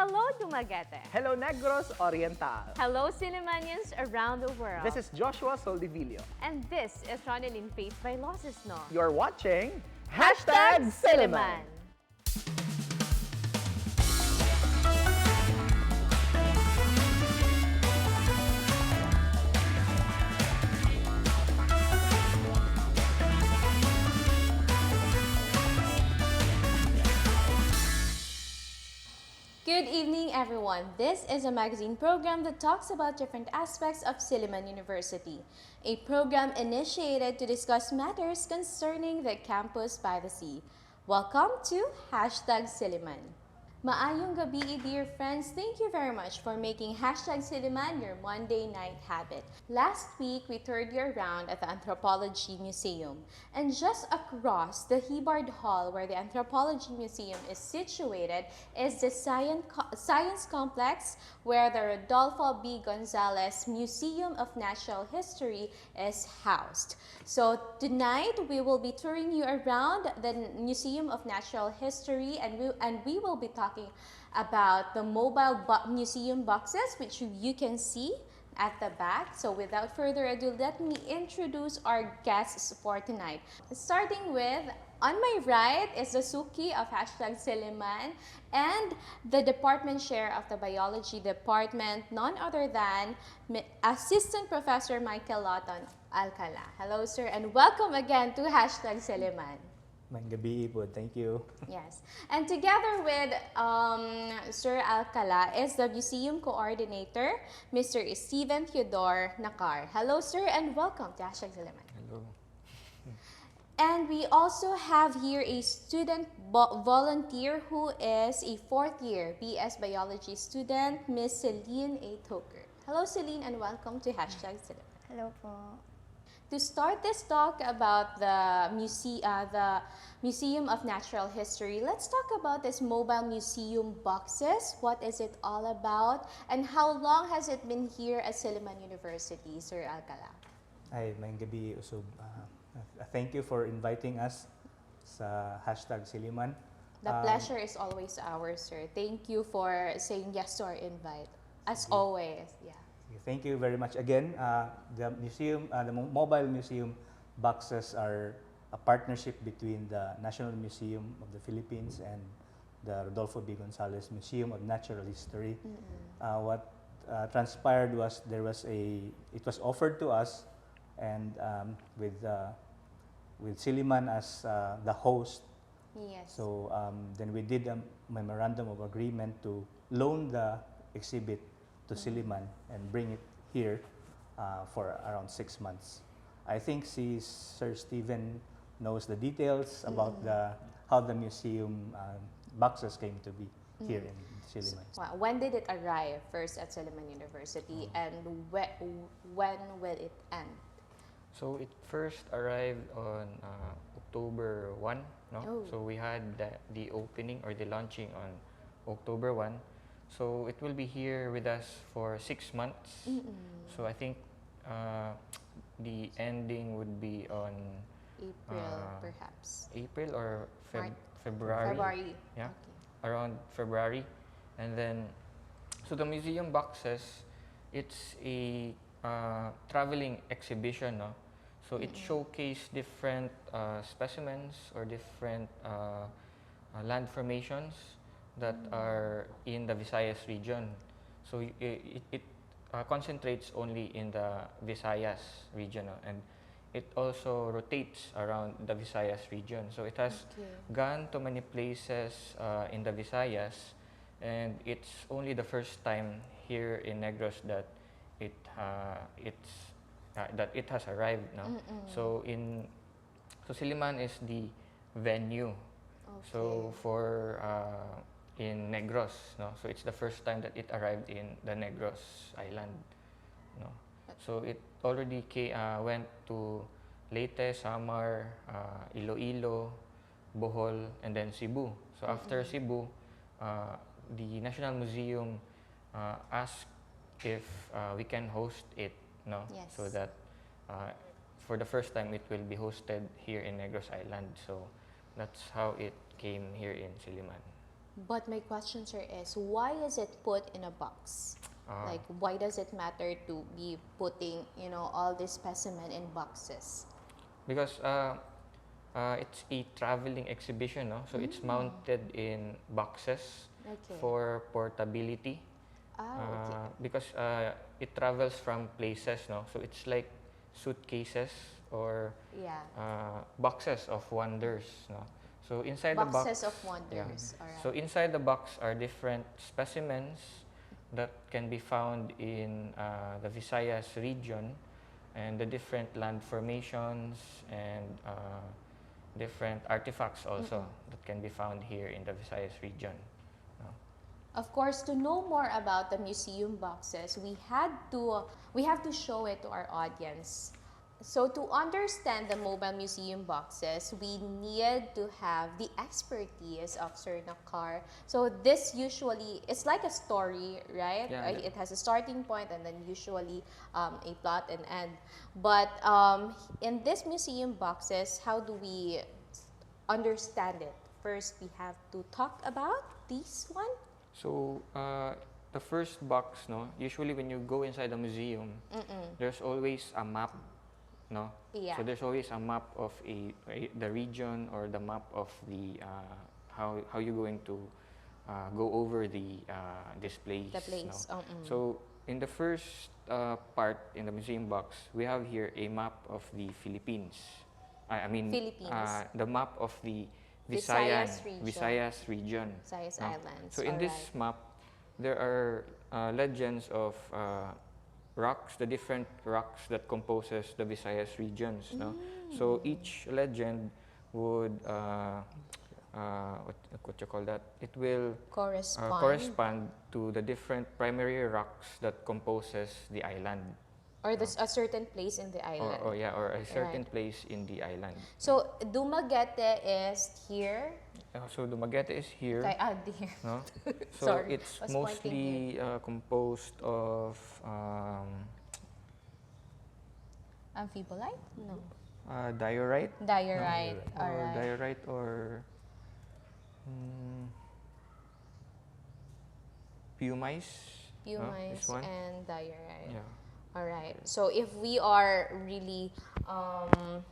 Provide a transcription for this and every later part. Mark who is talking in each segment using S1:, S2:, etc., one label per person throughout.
S1: Hello, Dumaguete.
S2: Hello, Negros Oriental.
S1: Hello, Sillimanians around the world.
S2: This is Joshua Soldivillo.
S1: And this is Ronelyn Faith Vailoces-No.
S2: You're watching
S1: Silliman.
S3: Good evening, everyone. This is a magazine program that talks about different aspects of Silliman University, a program initiated to discuss matters concerning the campus by the sea. Welcome to Silliman. Maayong gabi, dear friends. Thank you very much for making Silliman your Monday night habit. Last week, we toured you around at the Anthropology Museum. And just across the Hibbard Hall, where the Anthropology Museum is situated, is the Science Complex, where the Rodolfo B. Gonzales Museum of Natural History is housed. So tonight, we will be touring you around the Museum of Natural History, and we will be talking about the mobile museum boxes, which you can see at the back. So without further ado, let me introduce our guests for tonight. Starting with, on my right is the Suki of Silliman and the department chair of the biology department, none other than Assistant Professor Lawton Alcala. Hello, sir, and welcome again to Silliman.
S4: Gabi po, thank you.
S3: Yes. And together with Sir Alcala is the museum coordinator, Mr. Esteven Theodore Nacar. Hello, sir, and welcome to Silliman.
S4: Hello.
S3: And we also have here a student volunteer who is a fourth-year BS Biology student, Miss Selin A. Toker. Hello, Selin, and welcome to Silliman.
S5: Hello po.
S3: To start this talk about the Museum of Natural History, let's talk about this mobile museum boxes. What is it all about? And how long has it been here at Silliman University, Sir Alcala?
S4: Ay, may gabi usog. Thank you for inviting us sa #Silliman.
S3: The pleasure is always ours, sir. Thank you for saying yes to our invite. As always, yeah.
S4: Thank you very much again. The museum, the mobile museum boxes are a partnership between the National Museum of the Philippines and the Rodolfo B. Gonzales Museum of Natural History. What transpired was it was offered to us, and with Silliman as the host.
S3: Yes.
S4: So then we did a memorandum of agreement to loan the exhibit to Silliman and bring it here for around 6 months. I think Sir Esteven knows the details about how the museum boxes came to be here in Silliman.
S3: When did it arrive first at Silliman University, and when will it end?
S6: So it first arrived on October 1, no?
S3: Oh.
S6: So we had the opening or the launching on October 1. So it will be here with us for 6 months. So I think the ending would be on
S3: April, perhaps.
S6: April or
S3: February.
S6: February. Yeah,
S3: Okay.
S6: around February. And then, so the museum boxes, it's a traveling exhibition, no? So it showcased different specimens or different land formations that are in the Visayas region. So it concentrates only in the Visayas region, and it also rotates around the Visayas region. So it has gone to many places in the Visayas, and it's only the first time here in Negros that it has arrived now. So Silliman is the venue. So for in Negros, no? So it's the first time that it arrived in the Negros Island, no? So it already went to Leyte, Samar, Iloilo, Bohol, and then Cebu. So after Cebu, the National Museum asked if we can host it, no?
S3: Yes.
S6: So that for the first time it will be hosted here in Negros Island. So that's how it came here in Silliman.
S3: But my question, sir, is why is it put in a box? Like, why does it matter to be putting, all this specimen in boxes?
S6: Because it's a traveling exhibition, no? So it's mounted in boxes
S3: Okay.
S6: for portability.
S3: Okay.
S6: Because it travels from places, no? So it's like suitcases or
S3: Yeah.
S6: boxes of wonders, no? So inside the box,
S3: Boxes of wonders. All right.
S6: so inside the box are different specimens that can be found in the Visayas region, and the different land formations and different artifacts also that can be found here in the Visayas region.
S3: Of course, to know more about the museum boxes, we have to show it to our audience. So to understand the mobile museum boxes, we need to have the expertise of Sir Nacar. So this usually, it's like a story, right?
S6: Yeah, yeah.
S3: It has a starting point and then usually a plot and end. But in this museum boxes, how do we understand it? First, we have to talk about this one.
S6: So the first box, no, usually when you go inside the museum, there's always a map, no?
S3: Yeah.
S6: So there's always a map of the region, or the map of the how you're going to go over the displays.
S3: The place.
S6: No? So in the first part in the museum box, we have here a map of the Philippines. I mean,
S3: Philippines.
S6: the map of the
S3: Visayas
S6: Visayas region.
S3: Visayas
S6: no?
S3: Islands.
S6: So in this map, there are legends of rocks, the different rocks that composes the Visayas regions. No? So each legend would what you call that? It will correspond to the different primary rocks that composes the island.
S3: Or there's a certain place in the island.
S6: Or a certain place in the island.
S3: So Dumaguete is here.
S6: So Dumaguete is here.
S3: Here.
S6: No? So
S3: Sorry,
S6: it's
S3: was pointing
S6: mostly composed of
S3: Amphibolite? No.
S6: diorite.
S3: Diorite.
S6: Or
S3: Alright.
S6: diorite or pumice.
S3: Pumice
S6: This one.
S3: and diorite.
S6: Yeah.
S3: All right. So if we are really,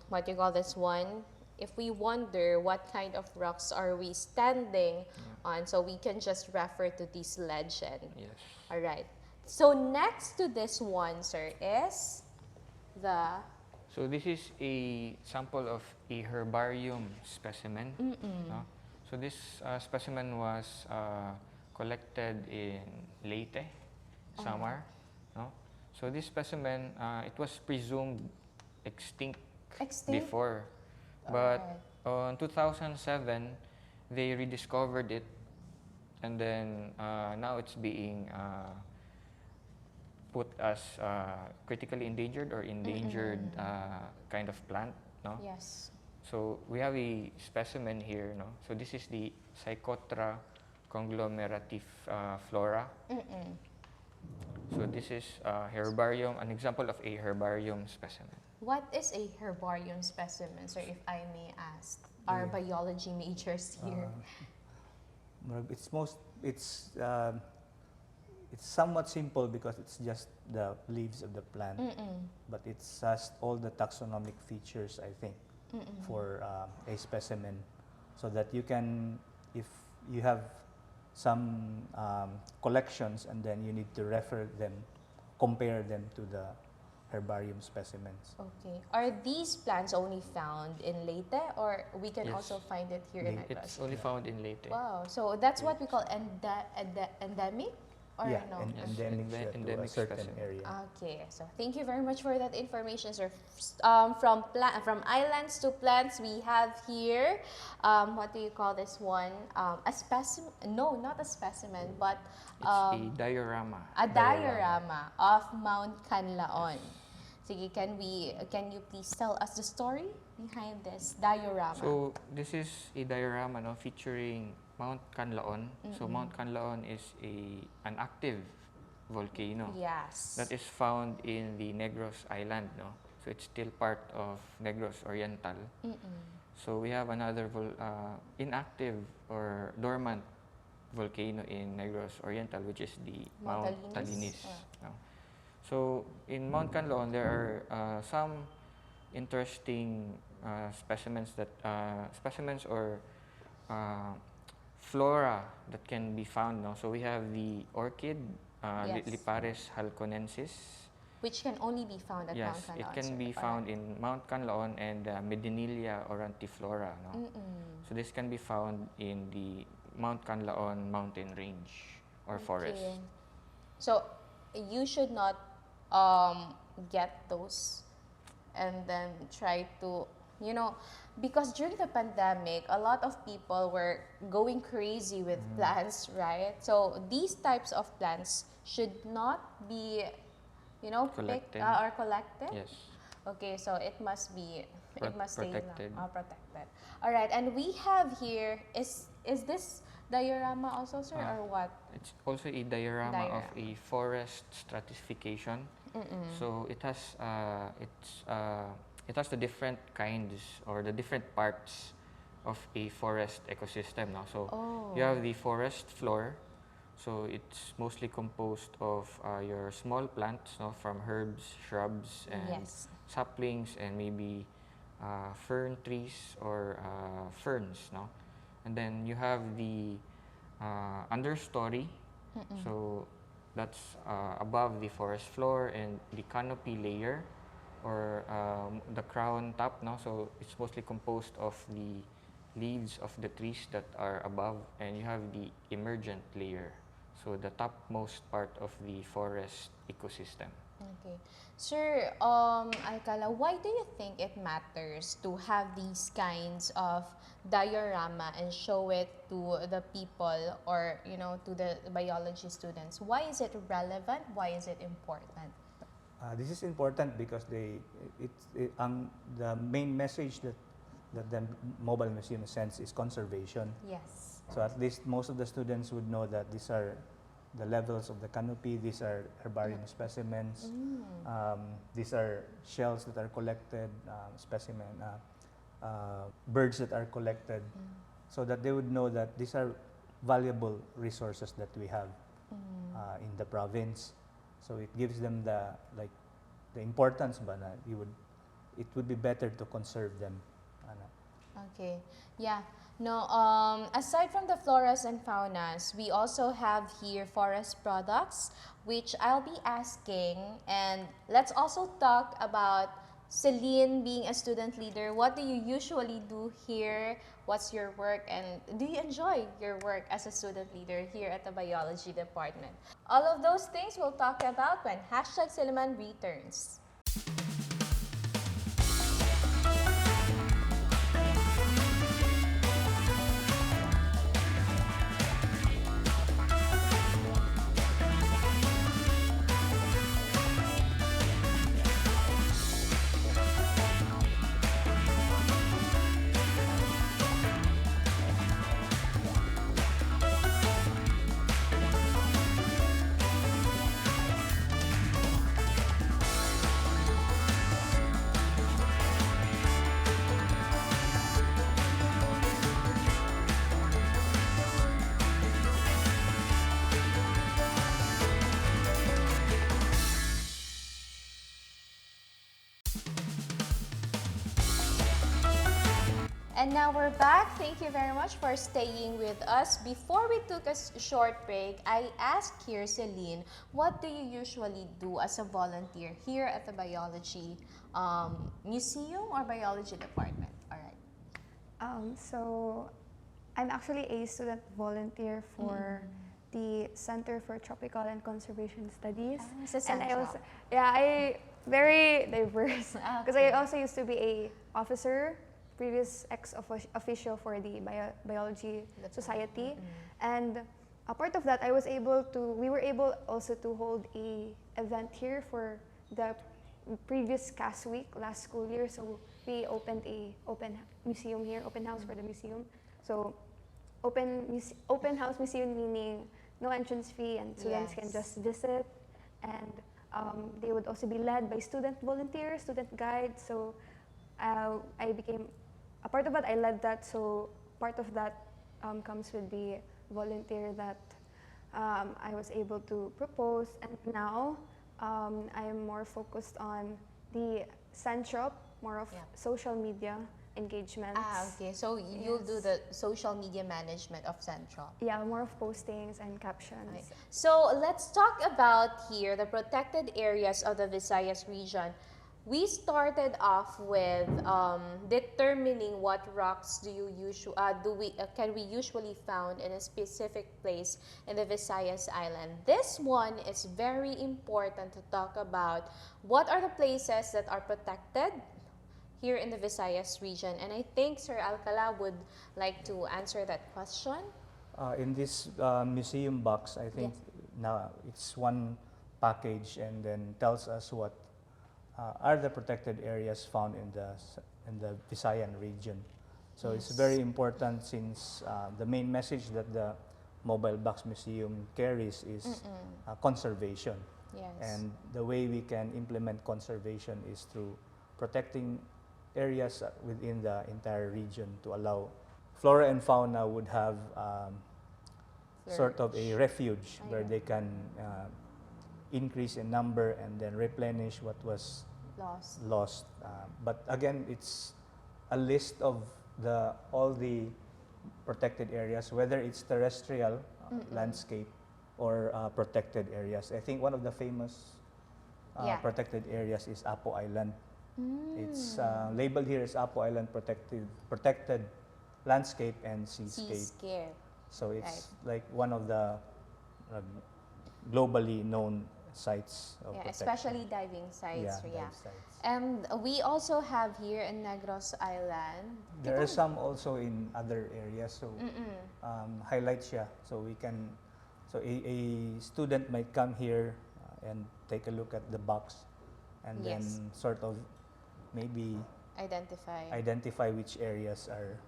S3: what do you call this one? If we wonder what kind of rocks are we standing on, so we can just refer to this legend.
S6: Yes.
S3: All right. So next to this one, sir, is the...
S6: So this is a sample of a herbarium specimen. No? So this specimen was collected in Leyte, Samar. No? So this specimen, it was presumed extinct before. But in 2007, they rediscovered it, and then now it's being put as critically endangered or endangered kind of plant. No?
S3: Yes.
S6: So we have a specimen here. No? So this is the Psychotra conglomeratif flora. So this is herbarium, an example of a herbarium specimen.
S3: What is a herbarium specimen, sir, if I may ask? Our biology majors here.
S4: It's somewhat simple because it's just the leaves of the plant, but it has all the taxonomic features, I think, for a specimen, so that you can, if you have some collections and then you need to refer them, compare them to the herbarium specimens.
S3: Okay. Are these plants only found in Leyte, or we can
S6: Yes.
S3: also find it here in
S6: It's
S3: Negros?
S6: only found in Leyte.
S3: Wow. So that's what we call endemic? Or
S4: Yeah,
S3: no?
S4: and endemic to a
S6: endemic
S4: certain
S6: specimen.
S4: area.
S3: Okay, so thank you very much for that information, sir. From islands to plants, we have here, what do you call this one? A specimen? No, not a specimen, but
S6: It's a diorama.
S3: a diorama of Mount Canlaon. Sige, can you please tell us the story behind this diorama?
S6: So this is a diorama, no, featuring Mount Canlaon. So Mount Canlaon is an active volcano
S3: Yes.
S6: that is found in the Negros Island, no. So it's still part of Negros Oriental. So we have another inactive or dormant volcano in Negros Oriental, which is the
S3: Mount
S6: Mount
S3: Talinis?
S6: Talinis. No? So in Mount Canlaon, there are some interesting specimens or uh, flora that can be found. No? So we have the orchid,
S3: Yes.
S6: Liparis halconensis.
S3: Which can only be found at Mount
S6: Yes,
S3: Canlaon.
S6: it can
S3: sir.
S6: be found in Mount Canlaon and Medinilla orantiflora. No? So this can be found in the Mount Canlaon mountain range or forest.
S3: Okay. So you should not get those and then try to, because during the pandemic, a lot of people were going crazy with plants, right? So these types of plants should not be, picked
S6: Collected.
S3: or collected.
S6: Yes.
S3: Okay, so it must be, it must
S6: Protected.
S3: stay protected. All right, and we have here, is this diorama also, sir, or what?
S6: It's also a diorama of a forest stratification. So it has the different kinds or the different parts of a forest ecosystem. No? So you have the forest floor. So it's mostly composed of your small plants, no, from herbs, shrubs, and
S3: Yes.
S6: saplings, and maybe fern trees or ferns. No? And then you have the understory. So that's above the forest floor, and the canopy layer or the crown top. No? So it's mostly composed of the leaves of the trees that are above, and you have the emergent layer. So the topmost part of the forest ecosystem.
S3: Okay. Sir, Alcala, why do you think it matters to have these kinds of diorama and show it to the people or, to the biology students? Why is it relevant? Why is it important?
S4: This is important because the main message that the mobile museum sends is conservation.
S3: Yes.
S4: So at least most of the students would know that these are the levels of the canopy, these are herbarium specimens, these are shells that are collected, birds that are collected, so that they would know that these are valuable resources that we have in the province. So it gives them the importance, but it would be better to conserve them.
S3: Okay. Yeah. No, aside from the floras and faunas, we also have here forest products, which I'll be asking. And let's also talk about Selin being a student leader. What do you usually do here? What's your work? And do you enjoy your work as a student leader here at the biology department? All of those things we'll talk about when #Silliman returns. And now we're back. Thank you very much for staying with us. Before we took a short break, I asked here, Selin, what do you usually do as a volunteer here at the biology museum or biology department? All right.
S5: So I'm actually a student volunteer for the Center for Tropical and Conservation Studies.
S3: And
S5: I also, I very diverse because I also used to be a officer, previous ex-official for the Biology Society, and a part of that we were able also to hold a event here for the previous CAS week last school year. So we opened a open museum here, open house for the museum. So open house museum meaning no entrance fee and students can just visit, and they would also be led by student volunteers, student guides. So I became a part of that. I led that. So part of that comes with the volunteer that I was able to propose, and now I am more focused on the Centrop, more of social media engagements.
S3: Okay. So you'll do the social media management of Central.
S5: Yeah, more of postings and captions.
S3: Right. So let's talk about here the protected areas of the Visayas region. We started off with determining what rocks can we usually found in a specific place in the Visayas Island. This one is very important to talk about. What are the places that are protected here in the Visayas region? And I think Sir Alcala would like to answer that question.
S4: In this museum box, I think now it's one package and then tells us what are the protected areas found in the Visayan region. So it's very important since the main message that the Mobile Box Museum carries is conservation.
S3: Yes.
S4: And the way we can implement conservation is through protecting areas within the entire region to allow flora and fauna would have sort of a refuge where they can increase in number and then replenish what was lost. But again, it's a list of all the protected areas, whether it's terrestrial landscape or protected areas. I think one of the famous protected areas is Apo Island. It's labeled here as Apo Island protected landscape and seascape. So it's like one of the globally known sites of protection.
S3: Especially diving sites.
S4: Dive sites.
S3: And we also have here in Negros Island.
S4: There are some also in other areas, so highlight siya. So we can, a student might come here and take a look at the box and then sort of maybe identify which areas are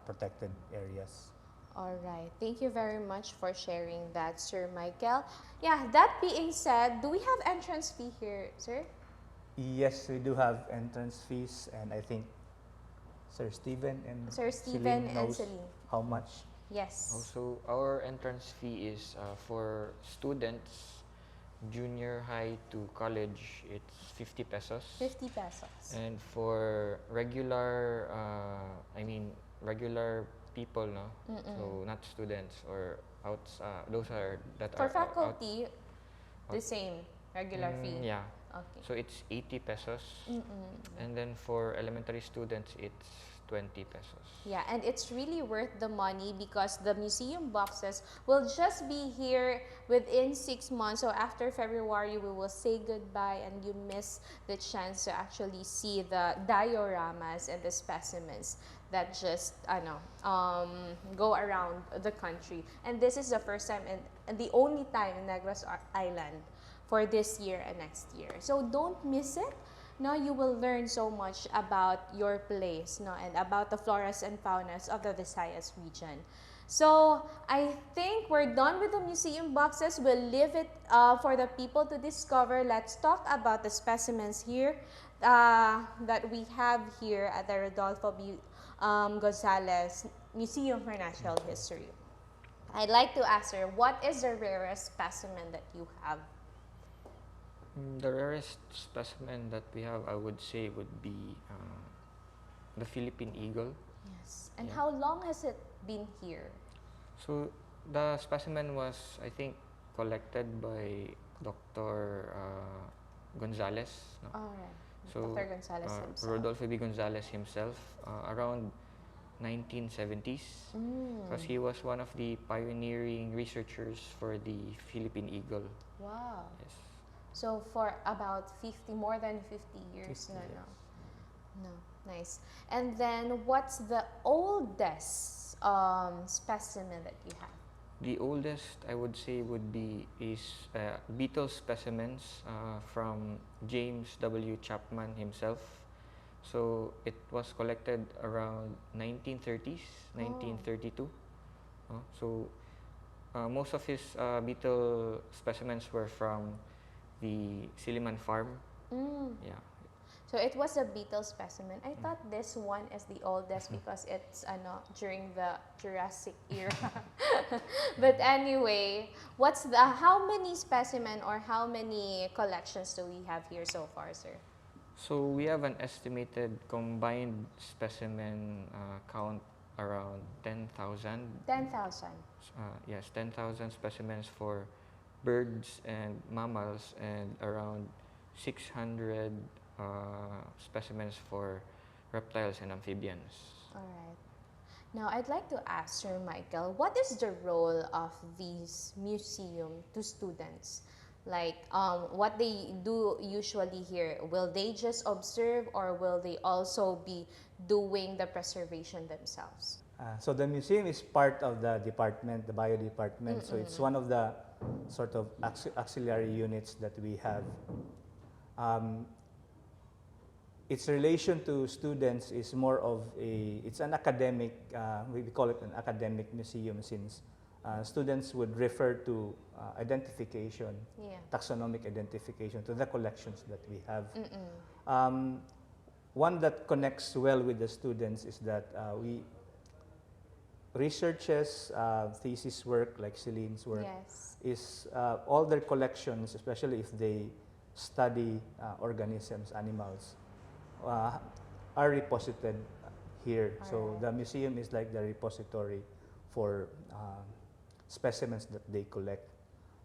S4: protected areas.
S3: All right. Thank you very much for sharing that, Sir Michael. Yeah, that being said, do we have entrance fee here, sir?
S4: Yes, we do have entrance fees, and I think Sir Esteven and
S3: Selin
S4: knows how much.
S3: Yes.
S6: Also, our entrance fee is for students, junior high to college, it's 50 pesos.
S3: 50 pesos.
S6: And for regular, regular people, no? So not students or those are that
S3: for
S6: are
S3: faculty, the same regular fee.
S6: Yeah.
S3: Okay.
S6: So it's 80 pesos. And then for elementary students, it's 20 pesos.
S3: Yeah, and it's really worth the money because the museum boxes will just be here within 6 months. So after February, we will say goodbye and you miss the chance to actually see the dioramas and the specimens that just go around the country. And this is the first time and the only time in Negros Island for this year and next year. So don't miss it. Now you will learn so much about your place, and about the floras and faunas of the Visayas region. So I think we're done with the museum boxes. We'll leave it for the people to discover. Let's talk about the specimens here that we have here at the Rodolfo Gonzales Museum for Natural History. I'd like to ask her, what is the rarest specimen that you have?
S6: The rarest specimen that we have, I would say, would be the Philippine eagle.
S3: Yes. And how long has it been here?
S6: So the specimen was, I think, collected by Dr. Gonzales. No?
S3: All right.
S6: So
S3: Dr. Gonzales himself.
S6: Rodolfo B. Gonzales himself, around 1970s, because he was one of the pioneering researchers for the Philippine eagle.
S3: Wow.
S6: Yes.
S3: So for about more than 50 years.
S4: 50 years.
S3: No, nice. And then what's the oldest specimen that you have?
S6: The oldest, I would say, is beetle specimens from James W. Chapman himself. So it was collected around 1930s, 1932. So most of his beetle specimens were from the Silliman farm. Yeah.
S3: So it was a beetle specimen. I thought this one is the oldest because it's during the Jurassic era. But anyway, how many specimen or how many collections do we have here so far, sir?
S6: So we have an estimated combined specimen count around 10,000.
S3: 10,000.
S6: Yes, 10,000 specimens for birds and mammals, and around 600 specimens for reptiles and amphibians.
S3: All right. Now, I'd like to ask Sir Michael, what is the role of these museum to students? Like, what they do usually here, will they just observe or will they also be doing the preservation themselves?
S4: So the museum is part of the department, the bio department. So it's one of the sort of auxiliary units that we have. Its relation to students is more of it's an academic, we call it an academic museum, since students would refer to identification, taxonomic identification, to the collections that we have. One that connects well with the students is that we researches, thesis work like Selin's work, is all their collections, especially if they study organisms, animals, are reposited here. So the museum is like the repository for specimens that they collect.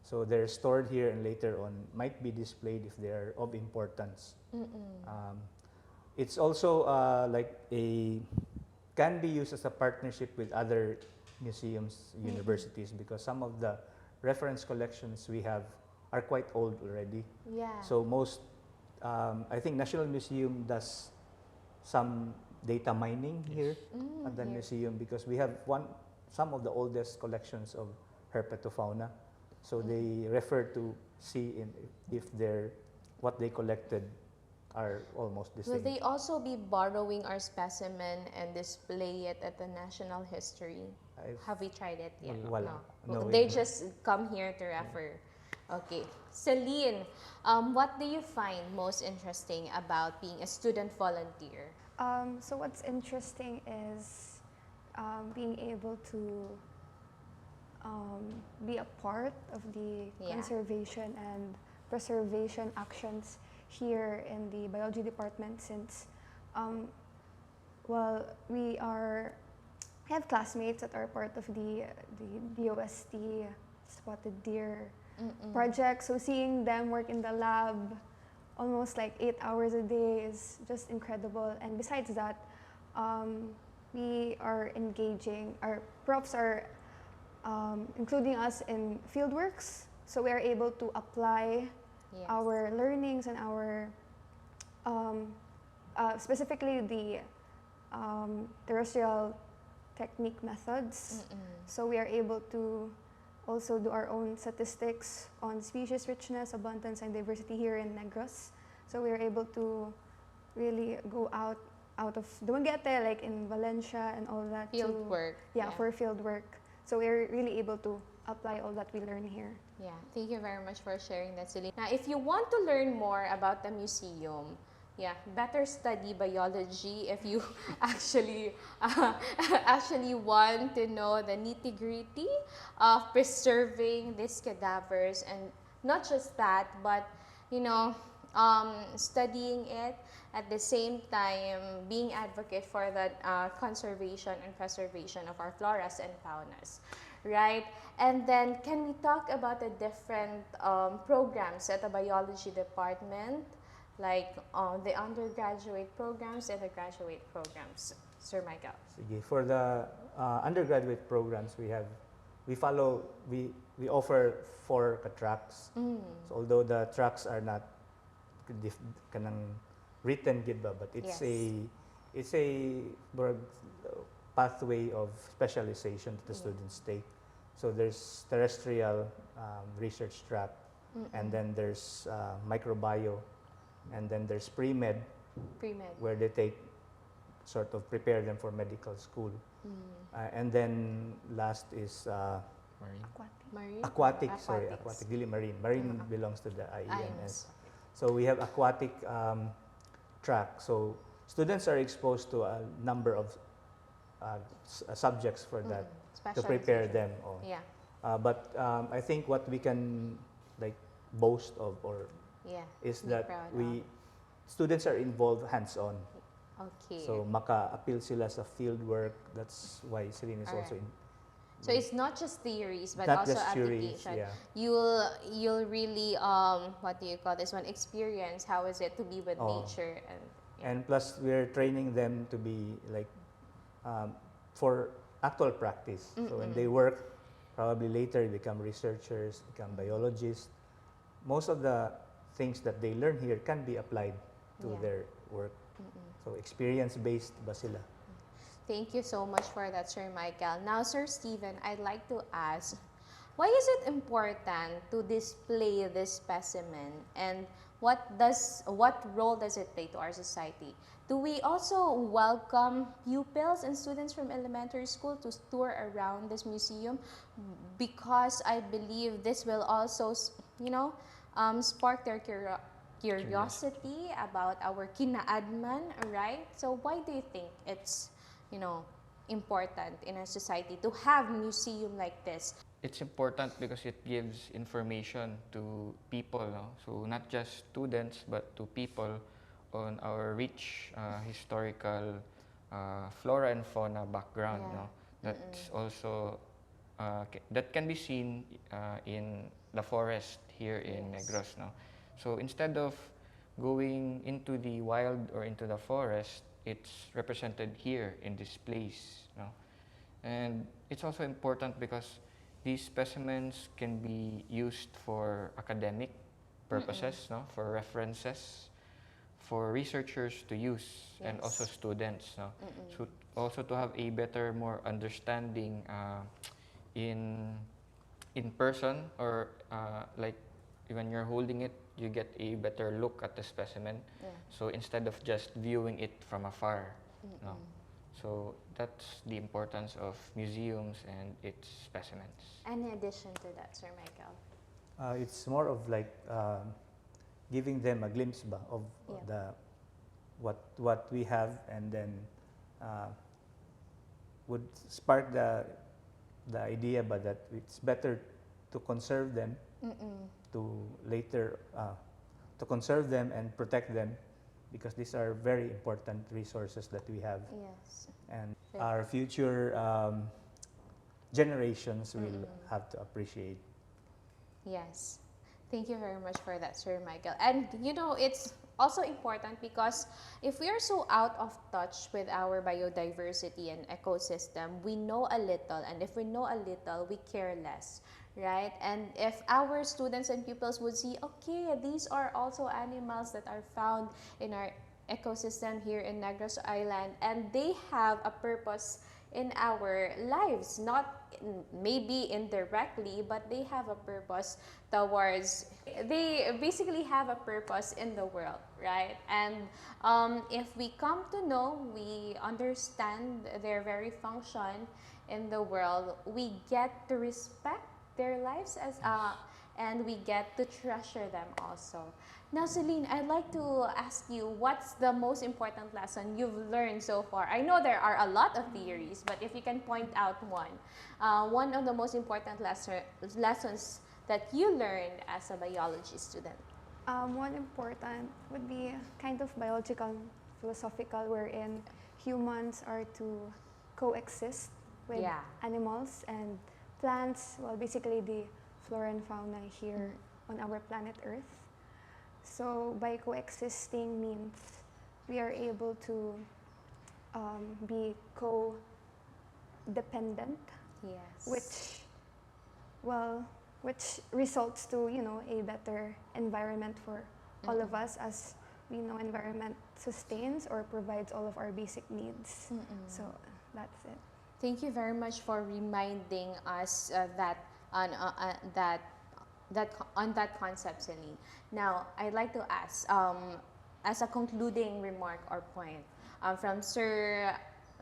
S4: So they're stored here and later on might be displayed if they are of importance. It's also can be used as a partnership with other museums, universities, because some of the reference collections we have are quite old already. So most, I think National Museum does some data mining here at the museum, because we have some of the oldest collections of herpetofauna. So they refer to see if what they collected are almost the same.
S3: Will they also be borrowing our specimen and display it at the National History? Have we tried it yet?
S4: No,
S3: they just come here to refer. Okay. Selin, what do you find most interesting about being a student volunteer?
S5: So what's interesting is being able to be a part of the conservation and preservation actions here in the biology department, since we have classmates that are part of the DOST spotted deer project. So seeing them work in the lab almost like 8 hours a day is just incredible. And besides that, we are engaging, our profs are including us in field works. So we are able to apply our learnings and our, specifically the terrestrial technique methods. So we are able to also do our own statistics on species richness, abundance, and diversity here in Negros. So we are able to really go out of Dumaguete, like in Valencia and all that.
S3: Field work.
S5: For field work. So we're really able to apply all that we learn here.
S3: Yeah, thank you very much for sharing that, Celine. Now, if you want to learn more about the museum, better study biology if you actually want to know the nitty-gritty of preserving these cadavers, and not just that, but studying it at the same time being advocate for the conservation and preservation of our floras and faunas, right? And then can we talk about the different programs at the biology department, like the undergraduate programs and the graduate programs, Sir Michael?
S4: For the undergraduate programs, we offer 4 tracks. So although the tracks are not written, but it's a pathway of specialization that the students take. So there's terrestrial research track, and then there's microbio, and then there's pre-med, where they prepare them for medical school. And then last is aquatic, dili marine. Marine belongs to the IEMS. So we have aquatic track. So students are exposed to a number of subjects for that to prepare them.
S3: Yeah.
S4: But I think what we can like boast of or
S3: Yeah.
S4: is
S3: Be
S4: that
S3: proud
S4: we students are involved hands-on.
S3: Okay.
S4: So maka-appeal sila sa field work. That's why Selin is also
S3: Alright.
S4: in.
S3: So it's not just theories, but
S4: Not
S3: also
S4: just theories,
S3: application.
S4: yeah.
S3: You'll really what do you call this one? Experience how is it to be with nature and
S4: And plus, we're training them to be like for actual practice. So when they work, probably later become researchers, become biologists. Most of the things that they learn here can be applied to their work. So experience-based ba sila?
S3: Thank you so much for that, Sir Michael. Now, Sir Esteven, I'd like to ask, why is it important to display this specimen, and what role does it play to our society? Do we also welcome pupils and students from elementary school to tour around this museum? Because I believe this will also, spark their curiosity about our kinaadman, right? So why do you think it's important in our society to have museum like this?
S6: It's important because it gives information to people, no? So not just students, but to people on our rich historical flora and fauna background, no? That's also that can be seen in the forest here in Negros, no? So instead of going into the wild or into the forest, it's represented here in this place, no? And it's also important because these specimens can be used for academic purposes, no? For references, for researchers to use, and also students, no? So also to have a better, more understanding in person, or like when you're holding it, you get a better look at the specimen. So instead of just viewing it from afar, no? So that's the importance of museums and its specimens.
S3: In addition to that, Sir Michael?
S4: It's more of like giving them a glimpse of what we have, and then would spark the idea, but that it's better to conserve them, to later to conserve them and protect them, because these are very important resources that we have.
S3: Yes.
S4: And our future generations will have to appreciate.
S3: Yes. Thank you very much for that, Sir Michael. And it's also important because if we are so out of touch with our biodiversity and ecosystem, we know a little, and if we know a little, we care less, right? And if our students and pupils would see, okay, these are also animals that are found in our ecosystem here in Negros Island, and they have a purpose in our lives, not maybe indirectly, but they have a purpose they basically have a purpose in the world, right? And if we come to know, we understand their very function in the world, we get to respect their lives and we get to treasure them also. Now, Selin, I'd like to ask you, what's the most important lesson you've learned so far? I know there are a lot of theories, but if you can point out one of the most important lessons that you learned as a biology student.
S5: One important would be kind of biological, philosophical, wherein humans are to coexist with animals and plants, well, basically the flora and fauna here on our planet Earth. So by coexisting means we are able to be co-dependent, which results to a better environment for all of us, as we know environment sustains or provides all of our basic needs. So that's it.
S3: Thank you very much for reminding us that on that concept, Selin. Now, I'd like to ask, as a concluding remark or point, from Sir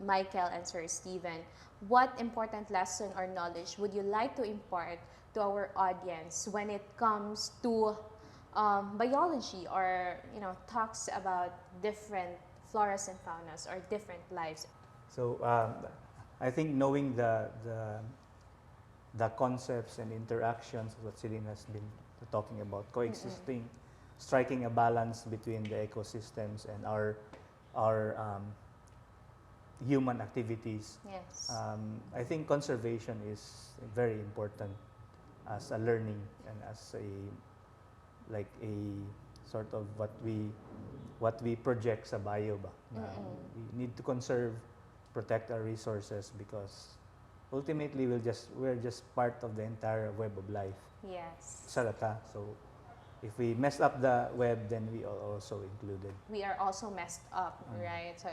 S3: Michael and Sir Esteven, what important lesson or knowledge would you like to impart to our audience when it comes to biology, or talks about different floras and faunas or different lives.
S4: So I think knowing the concepts and interactions, what Selin has been talking about, coexisting, striking a balance between the ecosystems and our human activities.
S3: Yes.
S4: I think conservation is very important as a learning and as a sort of what we project sa bio ba. We need to conserve, protect our resources, because ultimately we're just part of the entire web of life.
S3: Yes.
S4: Sarata. So if we mess up the web, then we are also included.
S3: We are also messed up, right? So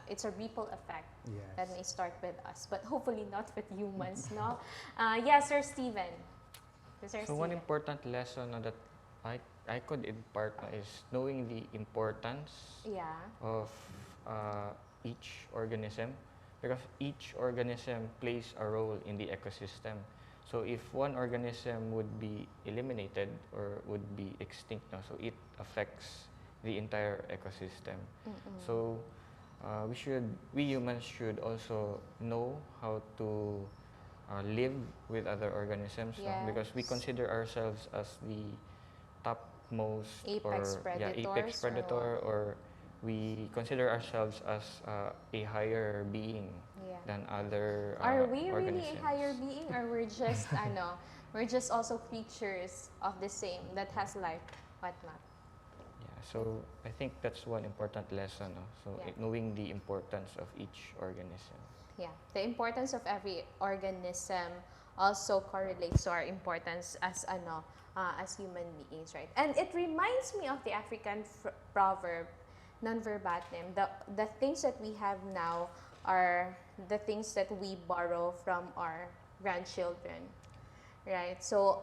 S3: it's a ripple effect that may start with us, but hopefully not with humans, no? Yes, Sir Esteven.
S6: So one important lesson that I could impart is knowing the importance of each organism, because each organism plays a role in the ecosystem. So if one organism would be eliminated or would be extinct, so it affects the entire ecosystem. So we humans should also know how to live with other organisms, because we consider ourselves as the topmost
S3: apex predator,
S6: or we consider ourselves as a higher being than other
S3: Are we
S6: organisms.
S3: really a higher being, or we're just we're just also creatures of the same that has life, whatnot?
S6: Yeah, so I think that's one important lesson. So knowing the importance of each organism.
S3: Yeah, the importance of every organism also correlates to our importance as as human beings, right? And it reminds me of the African proverb, non-verbatim. The things that we have now are the things that we borrow from our grandchildren, right? So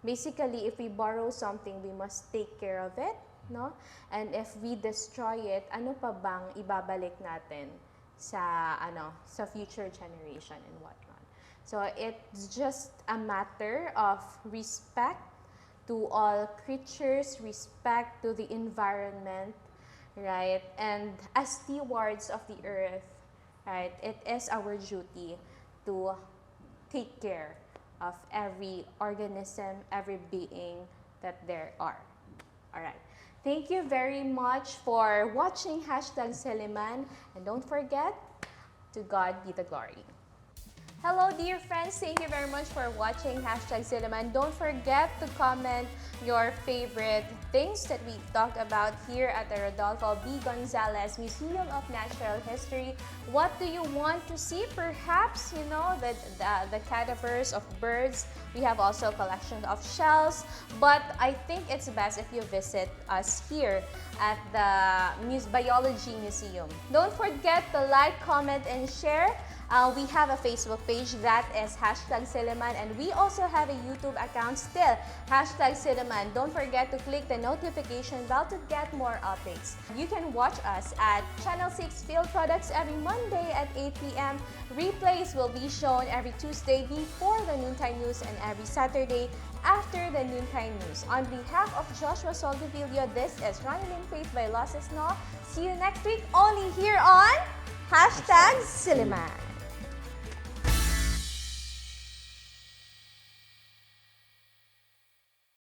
S3: basically, if we borrow something, we must take care of it, no? And if we destroy it, ano pa bang ibabalik natin sa future generation and whatnot? So it's just a matter of respect to all creatures, respect to the environment, right? And as stewards of the earth, right, it is our duty to take care of every organism, every being that there are. All right. Thank you very much for watching #Silliman, and don't forget, to God be the glory. Hello, dear friends. Thank you very much for watching #Silliman. Don't forget to comment your favorite things that we talked about here at the Rodolfo B. Gonzales Museum of Natural History. What do you want to see? Perhaps, the cadavers of birds. We have also a collection of shells. But I think it's best if you visit us here at the Biology Museum. Don't forget to like, comment, and share. We have a Facebook page that is #Silliman, and we also have a YouTube account still, #Silliman. Don't forget to click the notification bell to get more updates. You can watch us at Channel 6 Field Products every Monday at 8 p.m. Replays will be shown every Tuesday before the noontime news and every Saturday after the noontime news. On behalf of Joshua Soldivillo, this is Ronelyn Vailoces-No. See you next week, only here on #Silliman.